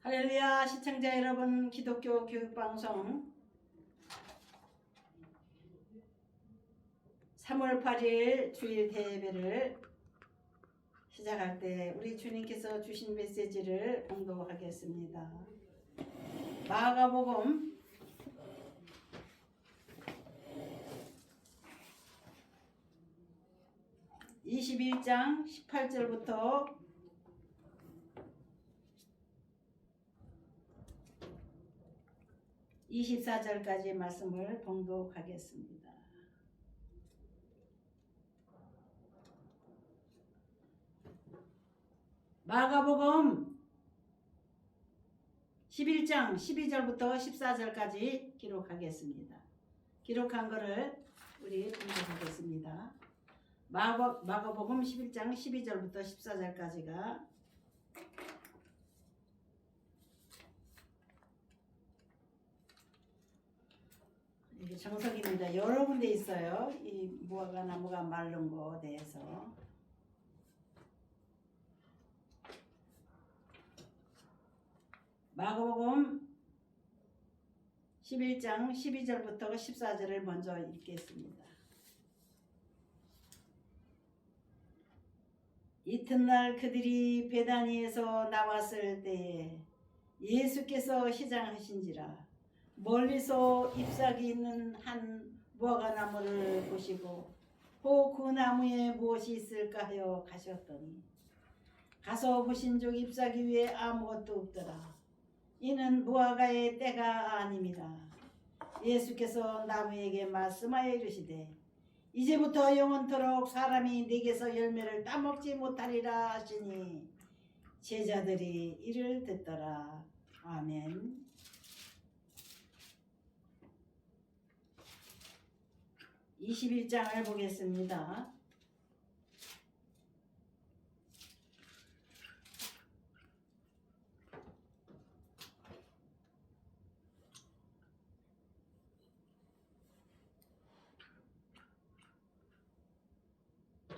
할렐루야. 시청자 여러분, 기독교 교육방송 3월 8일 주일 대예배를 시작할 때 우리 주님께서 주신 메시지를 공독하겠습니다. 마가복음 21장 18절부터 24절까지 말씀을 봉독하겠습니다. 마가복음 11장 12절부터 14절까지 기록하겠습니다. 기록한 거를 우리 봉독하겠습니다. 마가복음 11장 12절부터 14절까지가 이게 정석입니다. 여러 군데 있어요. 이 무화과 나무가 마른 거에 대해서. 마가복음 11장 12절부터 14절을 먼저 읽겠습니다. 이튿날 그들이 베다니에서 나왔을 때에 예수께서 시장하신지라 멀리서 잎사귀 있는 한 무화과 나무를 보시고 그 나무에 무엇이 있을까 하여 가셨더니 가서 보신 즉 잎사귀 위에 아무것도 없더라. 이는 무화과의 때가 아닙니다. 예수께서 나무에게 말씀하여 이르시되 이제부터 영원토록 사람이 네게서 열매를 따먹지 못하리라 하시니 제자들이 이를 듣더라. 아멘. 21장을 보겠습니다.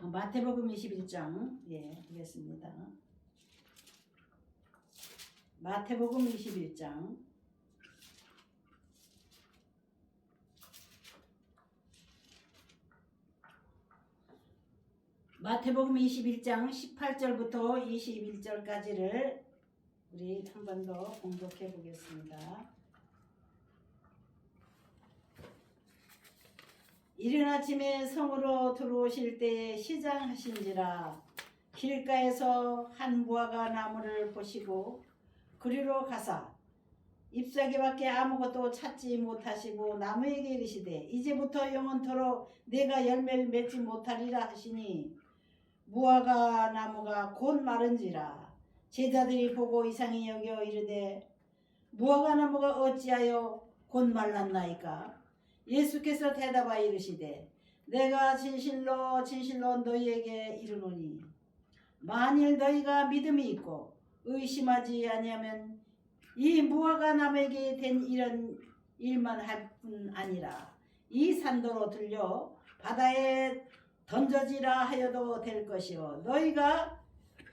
마태복음 21장 보겠습니다. 마태복음 21장 마태복음 21장 18절부터 21절까지를 우리 한 번 더 공독해 보겠습니다. 이른 아침에 성으로 들어오실 때에 시장하신지라 길가에서 한 무화과 나무를 보시고 그리로 가사 잎사귀밖에 아무것도 찾지 못하시고 나무에게 이르시되 이제부터 영원토록 내가 열매를 맺지 못하리라 하시니 무화과 나무가 곧 마른지라 제자들이 보고 이상히 여겨 이르되 무화과 나무가 어찌하여 곧 말랐나이까? 예수께서 대답하여 이르시되 내가 진실로 진실로 너희에게 이르노니 만일 너희가 믿음이 있고 의심하지 아니하면 이 무화과 나무에게 된 이런 일만 할 뿐 아니라 이 산도로 들려 바다에 던져지라 하여도 될 것이요 너희가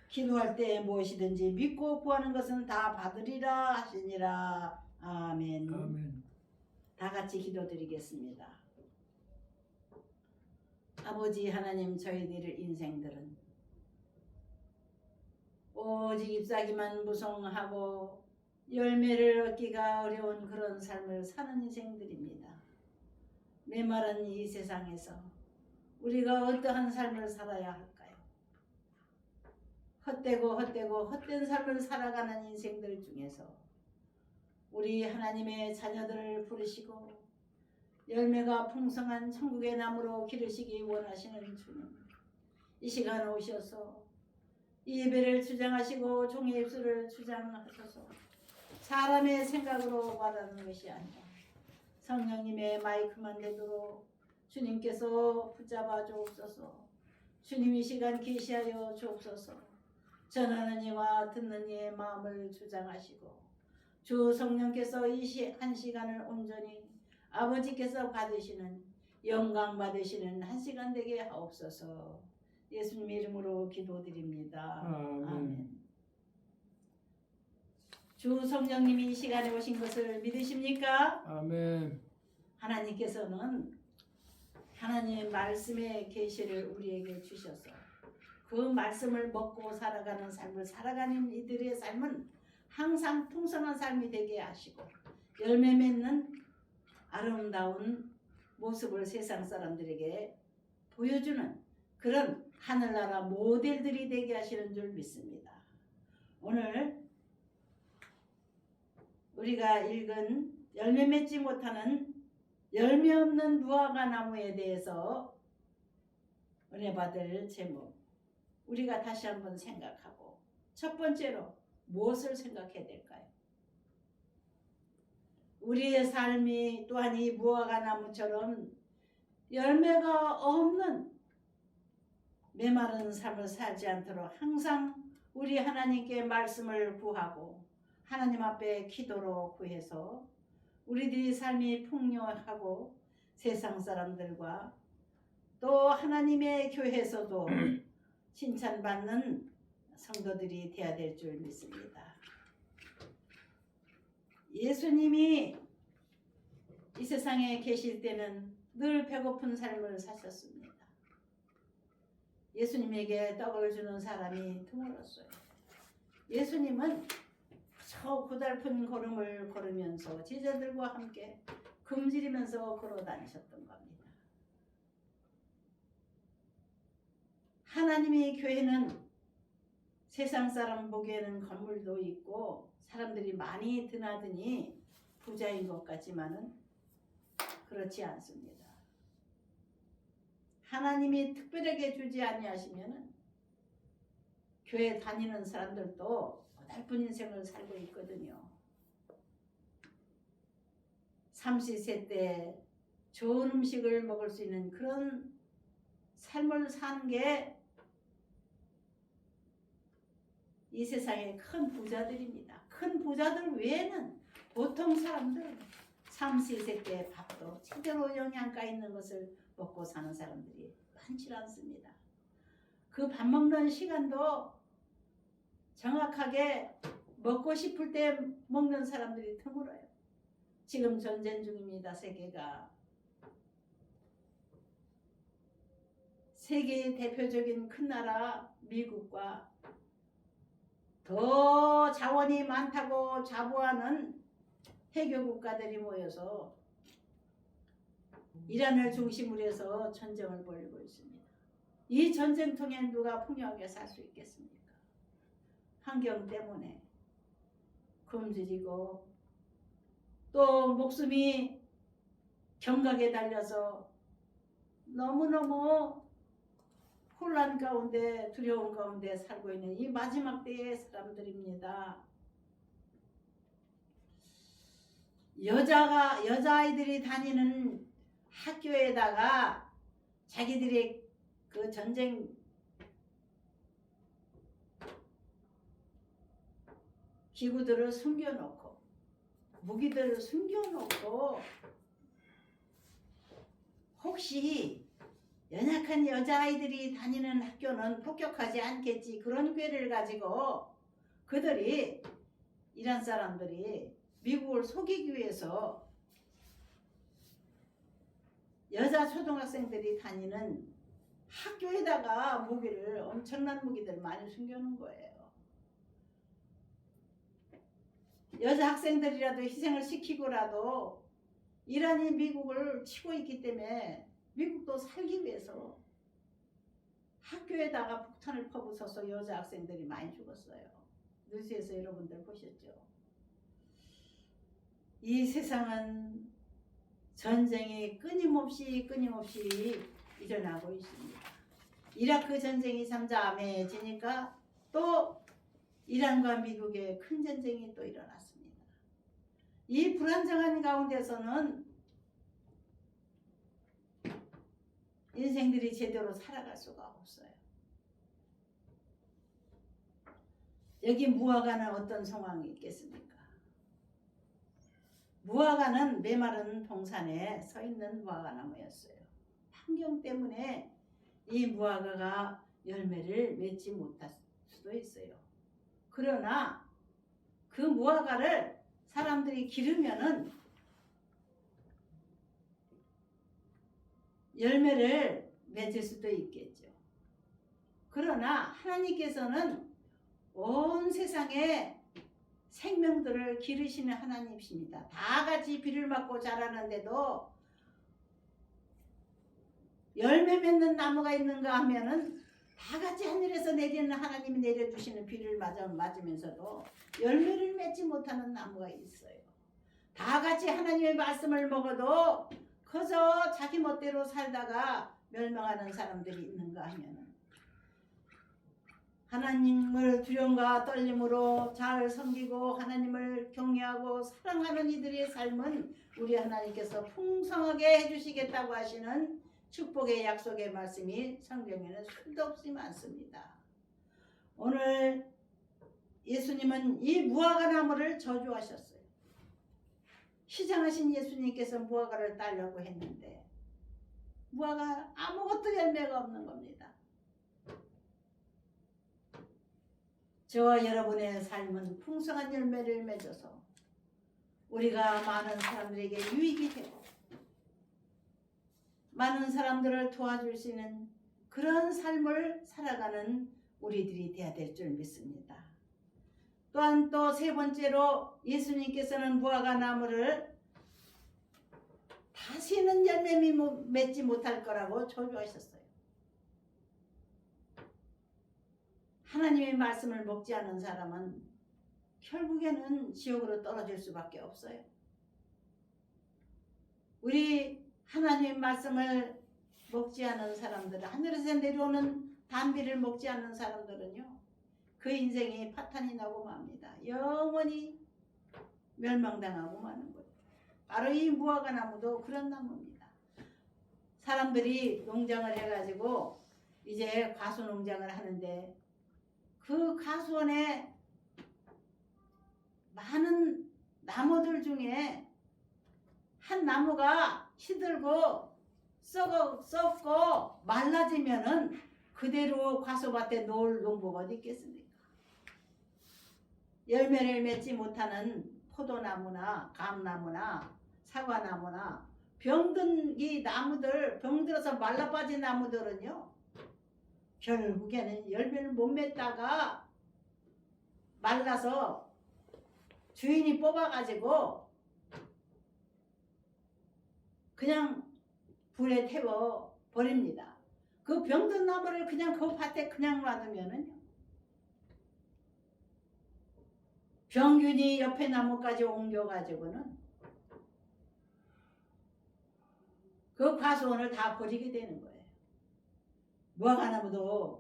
기도할 때 무엇이든지 믿고 구하는 것은 다 받으리라 하시니라. 아멘. 아멘. 다 같이 기도드리겠습니다. 아버지 하나님, 저희들의 인생들은 오직 잎사귀만 무성하고 열매를 얻기가 어려운 그런 삶을 사는 인생들입니다. 메마른 이 세상에서 우리가 어떠한 삶을 살아야 할까요? 헛되고 헛된 삶을 살아가는 인생들 중에서 우리 하나님의 자녀들을 부르시고 열매가 풍성한 천국의 나무로 기르시기 원하시는 주님, 이 시간 오셔서 이 예배를 주장하시고 종의 입술을 주장하셔서 사람의 생각으로 말하는 것이 아니라 성령님의 마이크만 되도록 주님께서 붙잡아 주옵소서. 주님 이 시간 계시하여 주옵소서. 전하는 이와 듣는 이의 마음을 주장하시고 주 성령께서 한 시간을 온전히 아버지께서 받으시는 영광 받으시는 한 시간 되게 하옵소서. 예수님 이름으로 기도드립니다. 아멘. 주 성령님이 이 시간에 오신 것을 믿으십니까? 아멘. 하나님께서는 하나님의 말씀의 계시를 우리에게 주셔서 그 말씀을 먹고 살아가는 삶을 살아가는 이들의 삶은 항상 풍성한 삶이 되게 하시고 열매 맺는 아름다운 모습을 세상 사람들에게 보여주는 그런 하늘나라 모델들이 되게 하시는 줄 믿습니다. 오늘 우리가 읽은 열매 맺지 못하는 열매 없는 무화과 나무에 대해서 은혜 받을 제목, 우리가 다시 한번 생각하고 첫 번째로 무엇을 생각해야 될까요? 우리의 삶이 또한 이 무화과 나무처럼 열매가 없는 메마른 삶을 살지 않도록 항상 우리 하나님께 말씀을 구하고 하나님 앞에 기도로 구해서 우리들의 삶이 풍요하고 세상 사람들과 또 하나님의 교회에서도 칭찬받는 성도들이 되어야 될 줄 믿습니다. 예수님이 이 세상에 계실 때는 늘 배고픈 삶을 사셨습니다. 예수님에게 떡을 주는 사람이 드물었어요. 예수님은 저 고달픈 걸음을 걸으면서 제자들과 함께 금지리면서 걸어 다니셨던 겁니다. 하나님의 교회는 세상 사람 보기에는 건물도 있고 사람들이 많이 드나드니 부자인 것 같지만은 그렇지 않습니다. 하나님이 특별하게 주지 아니하시면은 교회 다니는 사람들도 고달픈 인생을 살고 있거든요. 삼시세 때 좋은 음식을 먹을 수 있는 그런 삶을 사는 게 이 세상의 큰 부자들입니다. 큰 부자들 외에는 보통 사람들 삼시세 때 밥도 제대로 영양가 있는 것을 먹고 사는 사람들이 많지 않습니다. 그 밥 먹는 시간도 정확하게 먹고 싶을 때 먹는 사람들이 드물어요. 지금 전쟁 중입니다. 세계가. 세계의 대표적인 큰 나라 미국과 더 자원이 많다고 자부하는 해교 국가들이 모여서 이란을 중심으로 해서 전쟁을 벌이고 있습니다. 이 전쟁통에 누가 풍요하게 살 수 있겠습니까? 환경 때문에 굶주리고 또 목숨이 경각에 달려서 너무너무 혼란 가운데 두려움 가운데 살고 있는 이 마지막 때의 사람들입니다. 여자아이들이 다니는 학교에다가 자기들의 그 전쟁 기구들을 숨겨놓고 무기들을 숨겨놓고 혹시 연약한 여자아이들이 다니는 학교는 폭격하지 않겠지 그런 꾀를 가지고 그들이 이란 사람들이 미국을 속이기 위해서 여자 초등학생들이 다니는 학교에다가 무기를 엄청난 무기들 많이 숨겨놓은 거예요. 여자 학생들이라도 희생을 시키고라도 이란이 미국을 치고 있기 때문에 미국도 살기 위해서 학교에다가 폭탄을 퍼부어서 여자 학생들이 많이 죽었어요. 뉴스에서 여러분들 보셨죠? 이 세상은 전쟁이 끊임없이 일어나고 있습니다. 이라크 전쟁이 잠잠해지니까 또 이란과 미국의 큰 전쟁이 또 일어났습니다. 이 불안정한 가운데서는 인생들이 제대로 살아갈 수가 없어요. 여기 무화과는 어떤 상황이 있겠습니까? 무화과는 메마른 동산에 서 있는 무화과나무였어요. 환경 때문에 이 무화과가 열매를 맺지 못할 수도 있어요. 그러나 그 무화과를 사람들이 기르면은 열매를 맺을 수도 있겠죠. 그러나 하나님께서는 온 세상에 생명들을 기르시는 하나님이십니다. 다 같이 비를 맞고 자라는데도 열매 맺는 나무가 있는가 하면은 다 같이 하늘에서 내리는 하나님이 내려주시는 비를 맞으면서도 열매를 맺지 못하는 나무가 있어요. 다 같이 하나님의 말씀을 먹어도 그저 자기 멋대로 살다가 멸망하는 사람들이 있는가 하면은 하나님을 두려움과 떨림으로 잘 섬기고 하나님을 경외하고 사랑하는 이들의 삶은 우리 하나님께서 풍성하게 해주시겠다고 하시는 축복의 약속의 말씀이 성경에는 수도 없이 많습니다. 오늘 예수님은 이 무화과 나무를 저주하셨어요. 시장하신 예수님께서 무화과를 따려고 했는데 무화과 아무것도 열매가 없는 겁니다. 저와 여러분의 삶은 풍성한 열매를 맺어서 우리가 많은 사람들에게 유익이 되고 많은 사람들을 도와줄 수 있는 그런 삶을 살아가는 우리들이 되어야 될 줄 믿습니다. 또한 또 세 번째로 예수님께서는 무화과 나무를 다시는 열매 맺지 못할 거라고 저주하셨어요. 하나님의 말씀을 먹지 않은 사람은 결국에는 지옥으로 떨어질 수밖에 없어요. 우리 하나님의 말씀을 먹지 않은 사람들은 하늘에서 내려오는 단비를 먹지 않는 사람들은요. 그 인생이 파탄이 나고 맙니다. 영원히 멸망당하고 마는 거예요. 바로 이 무화과 나무도 그런 나무입니다. 사람들이 농장을 해가지고 이제 과수 농장을 하는데 그 과수원에 많은 나무들 중에 한 나무가 시들고 썩고 말라지면은 그대로 과수밭에 놓을 농부가 어디 있겠습니까? 열매를 맺지 못하는 포도나무나 감나무나 사과나무나 병든 이 나무들, 병들어서 말라빠진 나무들은요. 결국에는 열매를 못 맺다가 말라서 주인이 뽑아가지고 그냥 불에 태워 버립니다. 그 병든 나무를 그냥 그 밭에 그냥 놔두면은요. 병균이 옆에 나무까지 옮겨가지고는 그 과수원을 다 버리게 되는 거예요. 무화과 나무도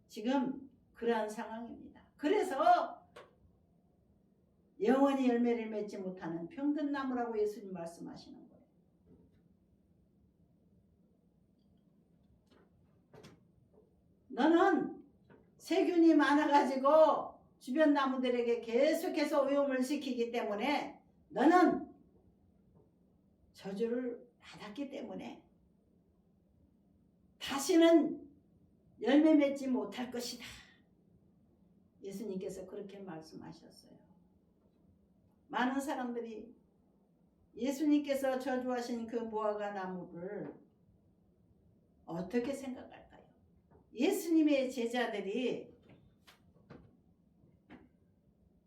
지금 그러한 상황입니다. 그래서 영원히 열매를 맺지 못하는 병든 나무라고 예수님 말씀하시는 거예요. 너는 세균이 많아가지고 주변 나무들에게 계속해서 오염을 시키기 때문에 너는 저주를 받았기 때문에 다시는 열매 맺지 못할 것이다. 예수님께서 그렇게 말씀하셨어요. 많은 사람들이 예수님께서 저주하신 그 무화과 나무를 어떻게 생각할까요? 예수님의 제자들이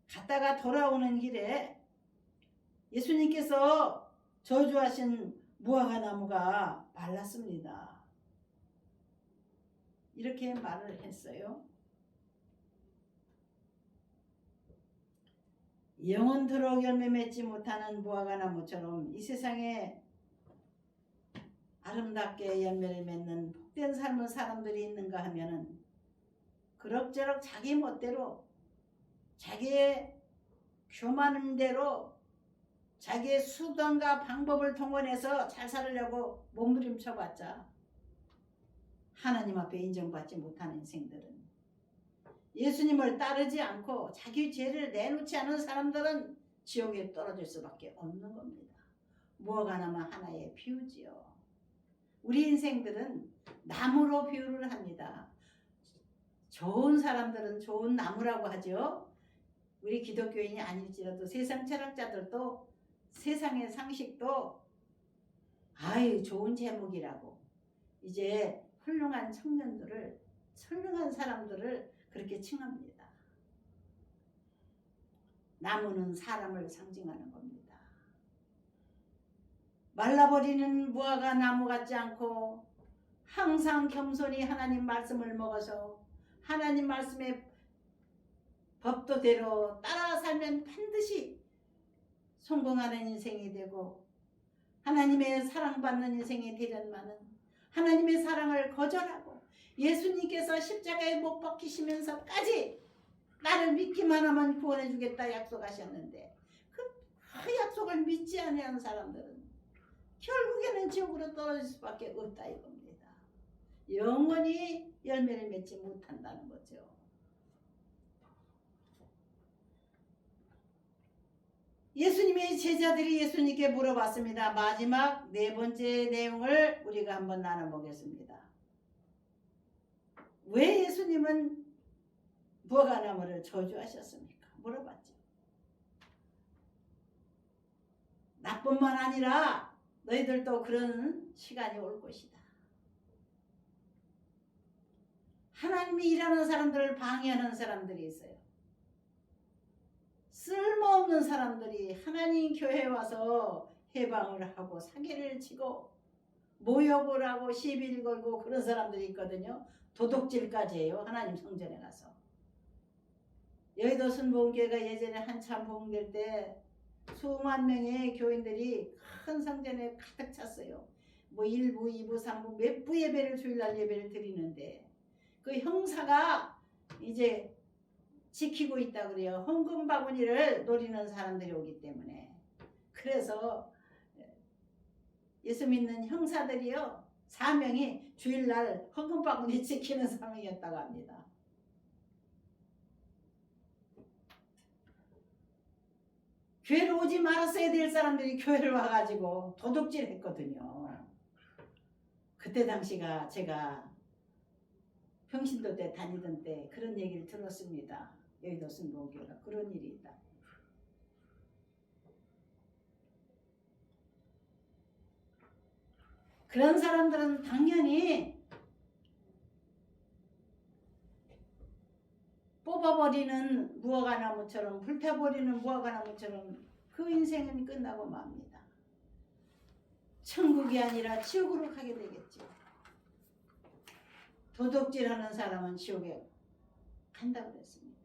갔다가 돌아오는 길에 예수님께서 저주하신 무화과 나무가 말랐습니다. 이렇게 말을 했어요. 영원토록 열매 맺지 못하는 무화과 나무처럼 이 세상에 아름답게 열매를 맺는 복된 삶을 사람들이 있는가 하면은 그럭저럭 자기 멋대로 자기의 교만한 대로 자기의 수단과 방법을 동원해서 잘 살으려고 몸부림쳐봤자 하나님 앞에 인정받지 못하는 인생들은 예수님을 따르지 않고 자기 죄를 내놓지 않은 사람들은 지옥에 떨어질 수밖에 없는 겁니다. 무화과 나무 하나의 비유지요. 우리 인생들은 나무로 비유를 합니다. 좋은 사람들은 좋은 나무라고 하죠. 우리 기독교인이 아닐지라도 세상 철학자들도 세상의 상식도 아유 좋은 제목이라고 이제 훌륭한 청년들을 훌륭한 사람들을 그렇게 칭합니다. 나무는 사람을 상징하는 겁니다. 말라버리는 무화과 나무 같지 않고 항상 겸손히 하나님 말씀을 먹어서 하나님 말씀의 법도대로 따라 살면 반드시 성공하는 인생이 되고 하나님의 사랑받는 인생이 되련만은 하나님의 사랑을 거절하고 예수님께서 십자가에 못 박히시면서까지 나를 믿기만 하면 구원해 주겠다 약속하셨는데 그 약속을 믿지 않는 사람들은 결국에는 지옥으로 떨어질 수밖에 없다 이겁니다. 영원히 열매를 맺지 못한다는 거죠. 예수님의 제자들이 예수님께 물어봤습니다. 마지막 네 번째 내용을 우리가 한번 나눠보겠습니다. 왜 예수님은 무화과나무를 저주하셨습니까? 물어봤죠. 나뿐만 아니라 너희들도 그런 시간이 올 것이다. 하나님이 일하는 사람들을 방해하는 사람들이 있어요. 쓸모없는 사람들이 하나님 교회에 와서 해방을 하고 사기를 치고 모욕을 하고 시비를 걸고 그런 사람들이 있거든요. 도둑질까지 해요. 하나님 성전에 가서. 여의도 순복음교회가 예전에 한참 부흥될 때 수만 명의 교인들이 큰 성전에 가득 찼어요. 뭐 1부, 2부, 3부 몇 부 예배를 주일날 예배를 드리는데 그 형사가 이제 지키고 있다 그래요. 헌금 바구니를 노리는 사람들이 오기 때문에. 그래서 예수 믿는 형사들이요. 사명이 주일날 헌금 바구니 지키는 사명이었다고 합니다. 교회를 오지 말았어야 될 사람들이 교회를 와가지고 도둑질 했거든요. 그때 당시가 제가 평신도 때 다니던 때 그런 얘기를 들었습니다. 여의도 순복음교회가 그런 일이 있다. 그런 사람들은 당연히 뽑아버리는 무화과나무처럼 불태버리는 무화과나무처럼 그 인생은 끝나고 맙니다. 천국이 아니라 지옥으로 가게 되겠죠. 도둑질하는 사람은 지옥에 간다고 그랬습니다.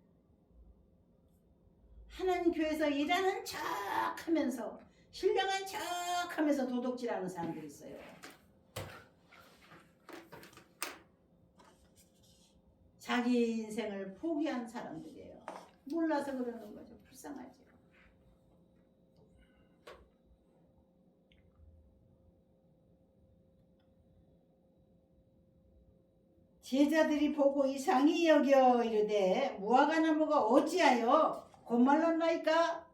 하나님 교회에서 일하는 척 하면서 신령한 척 하면서 도둑질하는 사람들이 있어요. 자기 인생을 포기한 사람들이에요. 몰라서 그러는 거죠. 불쌍하죠. 제자들이 보고 이상히 여겨 이르되 무화과나무가 어찌하여 곧말랐나이까?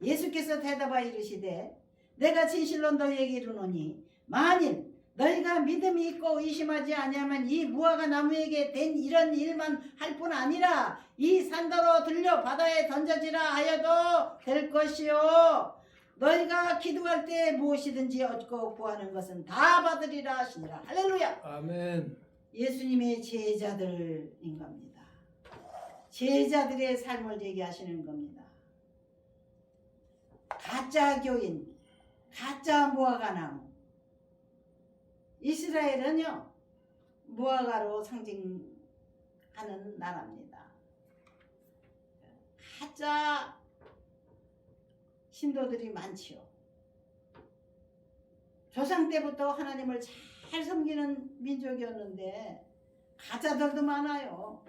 예수께서 대답하여 이르시되 내가 진실로 너희에게 이르노니 만일 너희가 믿음이 있고 의심하지 아니하면 이 무화과나무에게 된 이런 일만 할 뿐 아니라 이 산더러 들려 바다에 던져지라 하여도 될 것이요 너희가 기도할 때 무엇이든지 얻고 구하는 것은 다 받으리라 하시니라. 할렐루야. 아멘. 예수님의 제자들인 겁니다. 제자들의 삶을 얘기하시는 겁니다. 가짜 교인, 가짜 무화과나무. 이스라엘은요 무화과로 상징하는 나라입니다. 가짜 신도들이 많지요. 조상 때부터 하나님을 잘 섬기는 민족이었는데 가짜들도 많아요.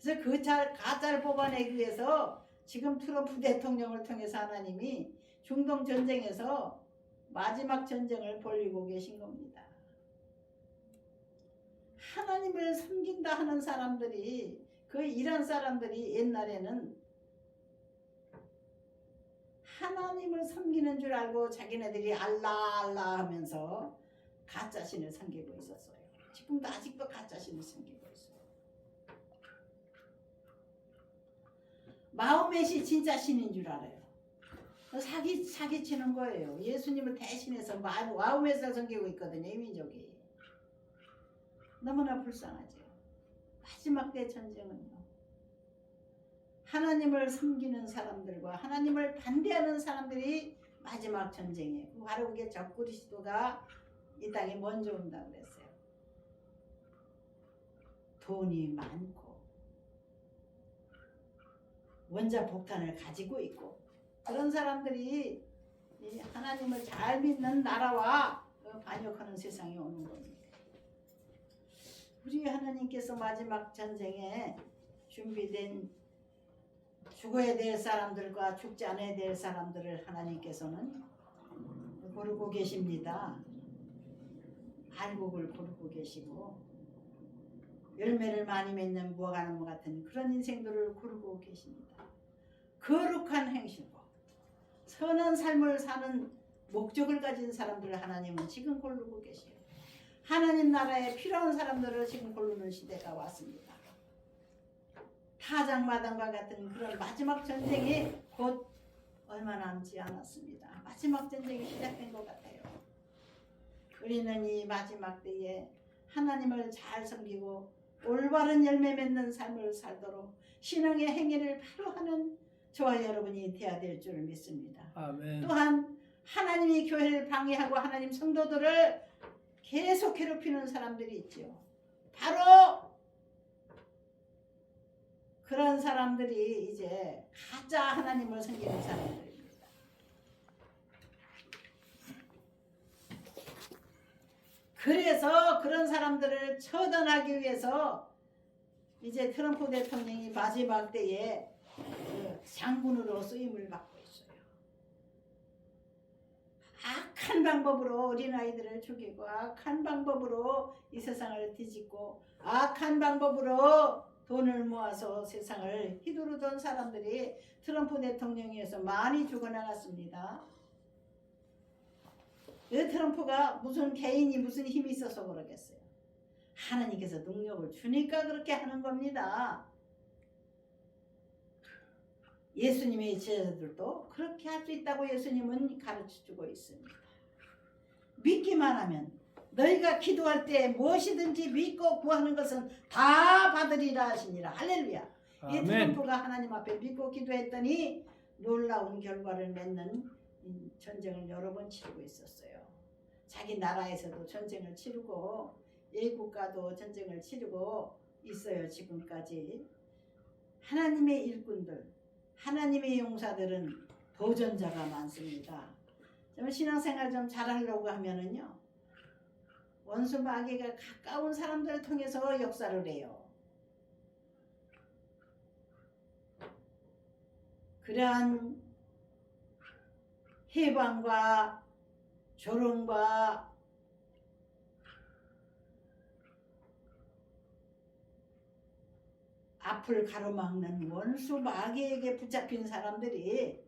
그래서 그 가짜를 뽑아내기 위해서 지금 트럼프 대통령을 통해서 하나님이 중동 전쟁에서 마지막 전쟁을 벌이고 계신 겁니다. 하나님을 섬긴다 하는 사람들이 그 이란 사람들이 옛날에는 하나님을 섬기는 줄 알고 자기네들이 알라 알라 하면서 가짜신을 섬기고 있었어요. 지금도 아직도 가짜신을 섬기고 있어요. 마호멧이 진짜 신인 줄 알아요. 사기치는 거예요. 예수님을 대신해서 마호멧을 섬기고 있거든요. 이 민족이. 너무나 불쌍하죠. 마지막 때 전쟁은요. 하나님을 섬기는 사람들과 하나님을 반대하는 사람들이 마지막 전쟁이에요. 바로 그게 적그리스도가 이 땅에 먼저 온다고 그랬어요. 돈이 많고 원자폭탄을 가지고 있고 그런 사람들이 하나님을 잘 믿는 나라와 반역하는 세상이 오는 겁니다. 우리 하나님께서 마지막 전쟁에 준비된 죽어야 될 사람들과 죽지 않아야 될 사람들을 하나님께서는 고르고 계십니다. 알곡을 고르고 계시고 열매를 많이 맺는 무화과나무 같은 그런 인생들을 고르고 계십니다. 거룩한 행실과 선한 삶을 사는 목적을 가진 사람들을 하나님은 지금 고르고 계세요. 하나님 나라에 필요한 사람들을 지금 고르는 시대가 왔습니다. 타작마당과 같은 그런 마지막 전쟁이 곧 얼마 남지 않았습니다. 마지막 전쟁이 시작된 것 같아요. 우리는 이 마지막 때에 하나님을 잘 섬기고 올바른 열매 맺는 삶을 살도록 신앙의 행위를 바로 하는 저와 여러분이 되어야 될 줄 믿습니다. 아멘. 또한 하나님이 교회를 방해하고 하나님 성도들을 계속 괴롭히는 사람들이 있죠. 바로 그런 사람들이 이제 가짜 하나님을 섬기는 사람들입니다. 그래서 그런 사람들을 처단하기 위해서 이제 트럼프 대통령이 마지막 때에 장군으로 쓰임을 받고 있어요. 악한 방법으로 어린아이들을 죽이고 악한 방법으로 이 세상을 뒤집고 악한 방법으로 돈을 모아서 세상을 휘두르던 사람들이 트럼프 대통령에서 많이 죽어나갔습니다. 왜 트럼프가 무슨 개인이 무슨 힘이 있어서 그러겠어요? 하나님께서 능력을 주니까 그렇게 하는 겁니다. 예수님의 제자들도 그렇게 할 수 있다고 예수님은 가르쳐주고 있습니다. 믿기만 하면 너희가 기도할 때 무엇이든지 믿고 구하는 것은 다 받으리라 하시니라. 할렐루야. 이 트럼프가 하나님 앞에 믿고 기도했더니 놀라운 결과를 맺는 전쟁을 여러 번 치르고 있었어요. 자기 나라에서도 전쟁을 치르고 외국과도 전쟁을 치르고 있어요. 지금까지. 하나님의 일꾼들, 하나님의 용사들은 도전자가 많습니다. 좀 신앙생활 좀 잘하려고 하면은요. 원수 마귀가 가까운 사람들을 통해서 역사를 해요. 그러한 해방과 조롱과 앞을 가로막는 원수 마귀에게 붙잡힌 사람들이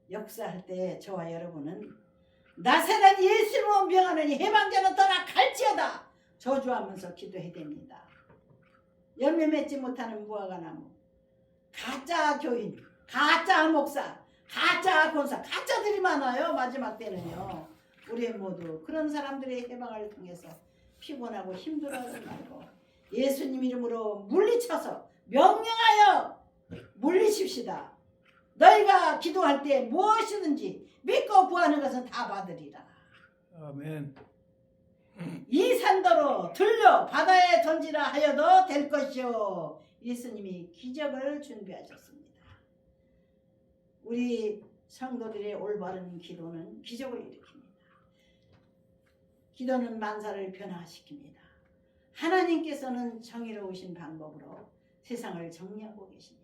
역사할 때 저와 여러분은 나사렛 예수로 명하느니 해방자는 떠나 갈지어다 저주하면서 기도해야 됩니다. 열매 맺지 못하는 무화과나무, 가짜 교인, 가짜 목사, 가짜 권사, 가짜들이 많아요. 마지막 때는요. 우리 모두 그런 사람들의 해방을 통해서 피곤하고 힘들어하지 말고 예수님 이름으로 물리쳐서 명령하여 물리칩시다. 너희가 기도할 때 무엇이든지 믿고 구하는 것은 다 받으리라. 아멘. 이 산더로 들려 바다에 던지라 하여도 될 것이요. 예수님이 기적을 준비하셨습니다. 우리 성도들의 올바른 기도는 기적을 일으킵니다. 기도는 만사를 변화시킵니다. 하나님께서는 정의로우신 방법으로 세상을 정리하고 계십니다.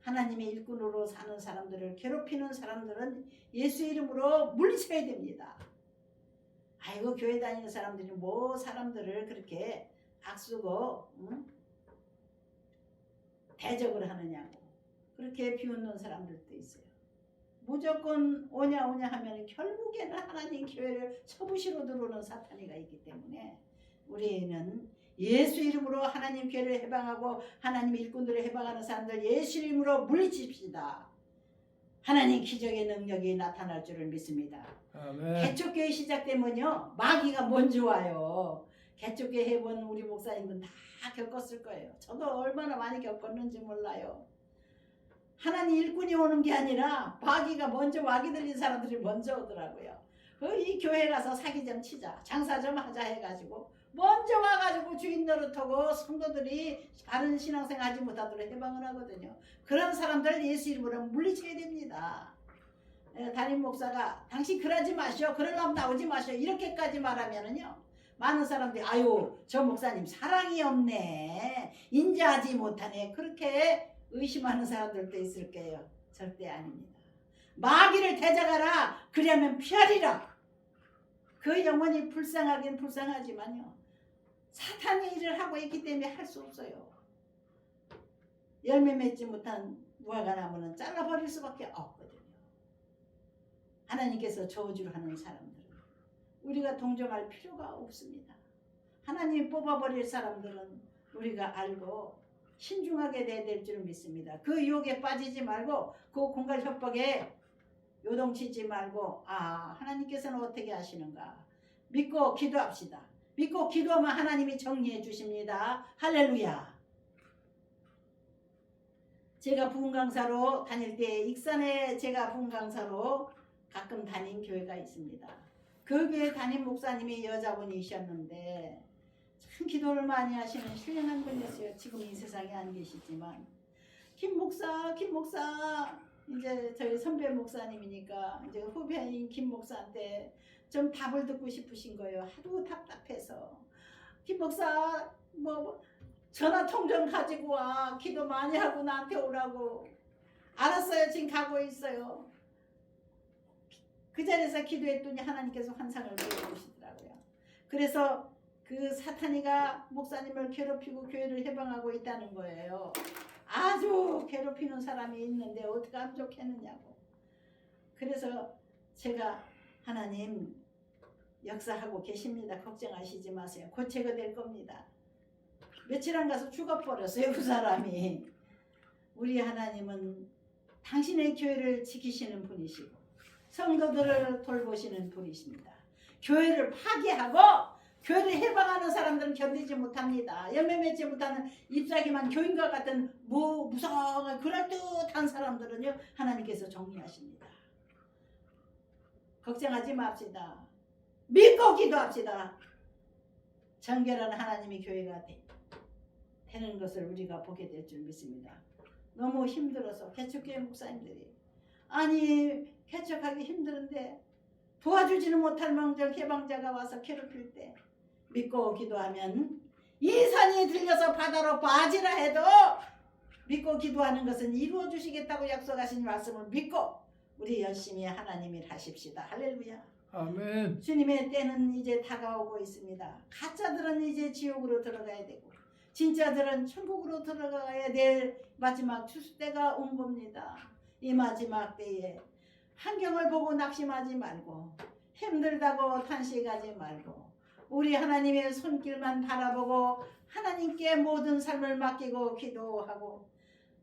하나님의 일꾼으로 사는 사람들을 괴롭히는 사람들은 예수 이름으로 물리쳐야 됩니다. 아이고 교회 다니는 사람들이 뭐 사람들을 그렇게 악쓰고 대적을 하느냐고 그렇게 비웃는 사람들도 있어요. 무조건 오냐 하면 결국에는 하나님 교회를 쳐부시러 들어오는 사탄이가 있기 때문에 우리는 예수 이름으로 하나님 교회를 해방하고 하나님 일꾼들을 해방하는 사람들 예수 이름으로 물리칩시다. 하나님 기적의 능력이 나타날 줄을 믿습니다. 아멘. 개척교회 시작되면요 마귀가 먼저 와요. 개척교회 해본 우리 목사님은 다 겪었을 거예요. 저도 얼마나 많이 겪었는지 몰라요. 하나님 일꾼이 오는 게 아니라 마귀가 먼저 마귀 들린 사람들이 먼저 오더라고요. 이 교회 가서 사기 좀 치자, 장사 좀 하자 해가지고 먼저 와가지고 주인 노릇하고 성도들이 바른 신앙생활 하지 못하도록 해방을 하거든요. 그런 사람들 예수 이름으로 물리쳐야 됩니다. 담임 목사가 당신 그러지 마시오, 그러려면 나오지 마시오 이렇게까지 말하면은요 많은 사람들이 아유 저 목사님 사랑이 없네, 인자하지 못하네 그렇게 의심하는 사람들도 있을 거예요. 절대 아닙니다. 마귀를 대적하라 그러면 피하리라. 그 영혼이 불쌍하긴 불쌍하지만요 사탄의 일을 하고 있기 때문에 할 수 없어요. 열매 맺지 못한 무화과 나무는 잘라버릴 수밖에 없거든요. 하나님께서 저주를 하는 사람들은 우리가 동정할 필요가 없습니다. 하나님 뽑아버릴 사람들은 우리가 알고 신중하게 돼야 될 줄 믿습니다. 그 유혹에 빠지지 말고 그 공갈 협박에 요동치지 말고 하나님께서는 어떻게 하시는가 믿고 기도합시다. 믿고 기도하면 하나님이 정리해 주십니다. 할렐루야. 제가 부흥강사로 다닐 때 익산에 제가 부흥강사로 가끔 다닌 교회가 있습니다. 그 교회 담임 목사님이 여자분이셨는데 참 기도를 많이 하시는 신령한 분이었어요. 지금 이 세상에 안 계시지만 김 목사 이제 저희 선배 목사님이니까 이제 후배인 김 목사한테 좀 답을 듣고 싶으신 거예요. 하도 답답해서 김 목사 뭐 전화통 좀 가지고 와, 기도 많이 하고 나한테 오라고. 알았어요, 지금 가고 있어요. 그 자리에서 기도했더니 하나님께서 환상을 보여주시더라고요. 그래서 그 사탄이가 목사님을 괴롭히고 교회를 해방하고 있다는 거예요. 아주 괴롭히는 사람이 있는데 어떻게 하면 좋겠느냐고. 그래서 제가 하나님 역사하고 계십니다. 걱정하시지 마세요. 곧 제거될 겁니다. 며칠 안 가서 죽어버렸어요. 그 사람이. 우리 하나님은 당신의 교회를 지키시는 분이시고 성도들을 돌보시는 분이십니다. 교회를 파괴하고 교회를 해방하는 사람들은 견디지 못합니다. 열매 맺지 못하는 잎사귀만 교인과 같은 무성한 그럴듯한 사람들은요 하나님께서 정리하십니다. 걱정하지 맙시다. 믿고 기도합시다. 정결한 하나님의 교회가 되는 것을 우리가 보게 될 줄 믿습니다. 너무 힘들어서 개척교회 목사님들이 개척하기 힘드는데 도와주지는 못할 망정 해방자가 와서 괴롭힐 때 믿고 기도하면 이 산이 들려서 바다로 빠지라 해도 믿고 기도하는 것은 이루어 주시겠다고 약속하신 말씀을 믿고 우리 열심히 하나님 일 하십시다. 할렐루야. 아멘. 주님의 때는 이제 다가오고 있습니다. 가짜들은 이제 지옥으로 들어가야 되고 진짜들은 천국으로 들어가야 될 마지막 추수 때가 온 겁니다. 이 마지막 때에 환경을 보고 낙심하지 말고 힘들다고 탄식하지 말고 우리 하나님의 손길만 바라보고 하나님께 모든 삶을 맡기고 기도하고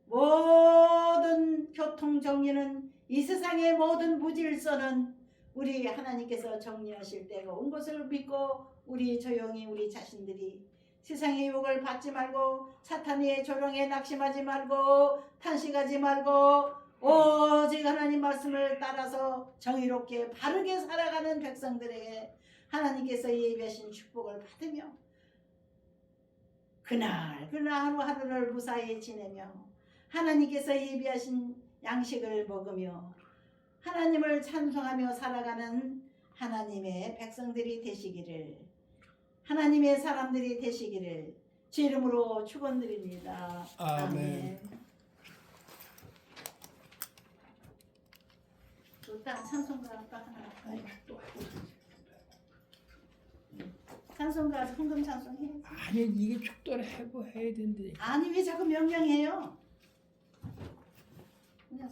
모든 교통 정리는 이 세상의 모든 무질서는 우리 하나님께서 정리하실 때가 온 것을 믿고 우리 조용히 우리 자신들이 세상의 유혹을 받지 말고 사탄의 조롱에 낙심하지 말고 탄식하지 말고 오직 하나님 말씀을 따라서 정의롭게 바르게 살아가는 백성들에게 하나님께서 예비하신 축복을 받으며 그날 하루하루를 무사히 지내며 하나님께서 예비하신 양식을 먹으며 하나님을 찬송하며 살아가는 하나님의 백성들이 되시기를 하나님의 사람들이 되시기를 주 이름으로 축원드립니다. 아멘. 일단 찬송가 아까 하나 찬송가 헌금 찬송 해야지. 아니 이게 축도를 해야 된대. 아니 왜 자꾸 명령해요?